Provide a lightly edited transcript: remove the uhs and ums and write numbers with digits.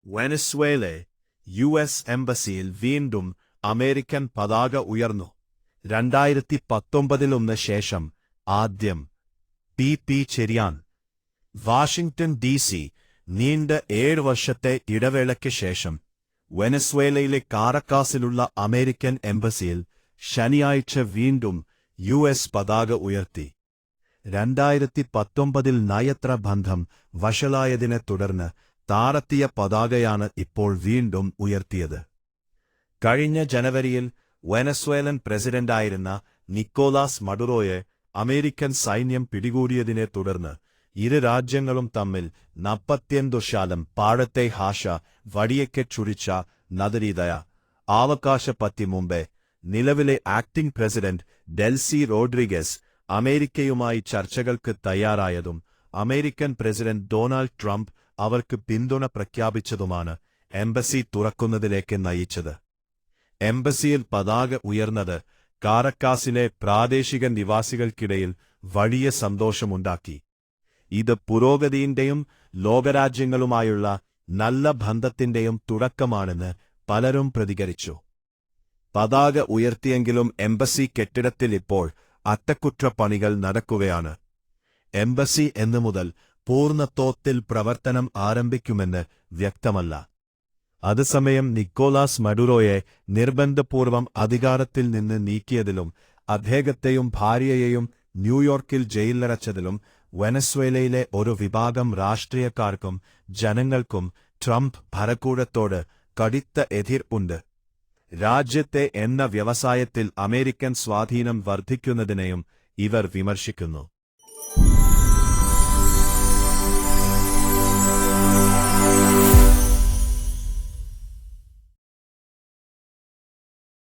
Venezuela US എംബസിയിൽ വീണ്ടും American പതാക ഉയർന്നു. 2019 ശേഷം ആദ്യം. പി ചെറിയാൻ. വാഷിംഗ്ടൺ DC നീണ്ട 7 വർഷത്തെ ഇടവേളയ്ക്ക് ശേഷം വെനസ്വേലയിലെ കാരക്കാസിലുള്ള അമേരിക്കൻ എംബസിയിൽ ശനിയാഴ്ച വീണ്ടും US പതാക ഉയർത്തി. 2019 നയതന്ത്ര ബന്ധം വഷളായതിനെ തുടർന്ന് താറത്തിയ പതാകയാണ് ഇപ്പോൾ വീണ്ടും ഉയർത്തിയത്. കഴിഞ്ഞ ജനുവരിയിൽ വെനസ്വേലൻ പ്രസിഡന്റായിരുന്ന നിക്കോളാസ് മഡുറോയെ അമേരിക്കൻ സൈന്യം പിടികൂടിയതിനെ തുടർന്ന് ഇരു രാജ്യങ്ങളും തമ്മിൽ 48 പാഴത്തെ ഭാഷ വടിയൊക്കെ ചുരിച്ച നദരീതയ അവകാശപ്പറ്റി മുമ്പേ നിലവിലെ ആക്ടിംഗ് പ്രസിഡന്റ് ഡെൽസി റോഡ്രിഗസ് അമേരിക്കയുമായി ചർച്ചകൾക്ക് തയ്യാറായതും അമേരിക്കൻ പ്രസിഡന്റ് ഡൊണാൾഡ് ട്രംപ് അവർക്ക് പിന്തുണ പ്രഖ്യാപിച്ചതുമാണ് എംബസി തുറക്കുന്നതിലേക്ക് നയിച്ചത്. എംബസിയിൽ പതാക ഉയർന്നത് കാരക്കാസിലെ പ്രാദേശിക നിവാസികൾക്കിടയിൽ വലിയ സന്തോഷമുണ്ടാക്കി. ഇത് പുരോഗതിയുടെയും ലോകരാജ്യങ്ങളുമായുള്ള നല്ല ബന്ധത്തിന്റെയും തുടക്കമാണെന്ന് പലരും പ്രതികരിച്ചു. പതാക ഉയർത്തിയെങ്കിലും എംബസി കെട്ടിടത്തിൽ ഇപ്പോൾ അറ്റകുറ്റപ്പണികൾ നടക്കുകയാണ്. എംബസി എന്നു മുതൽ പൂർണ്ണതോതിൽ പ്രവർത്തനം ആരംഭിക്കുമെന്ന് വ്യക്തമല്ല. അതേസമയം നിക്കോളാസ് മഡുറോയെ നിർബന്ധപൂർവം അധികാരത്തിൽ നിന്ന് നീക്കിയതിലും അദ്ദേഹത്തെയും ഭാര്യയെയും ന്യൂയോർക്കിൽ ജയിലിലടച്ചതിലും വെനസ്വേലയിലെ ഒരു വിഭാഗം രാഷ്ട്രീയക്കാർക്കും ജനങ്ങൾക്കും ട്രംപ് ഭരണകൂടത്തോട് കടുത്ത എതിർപ്പുണ്ട്. രാജ്യത്തെ എണ്ണ വ്യവസായത്തിൽ അമേരിക്കൻ സ്വാധീനം വർദ്ധിക്കുന്നതിനെയും ഇവർ വിമർശിക്കുന്നു.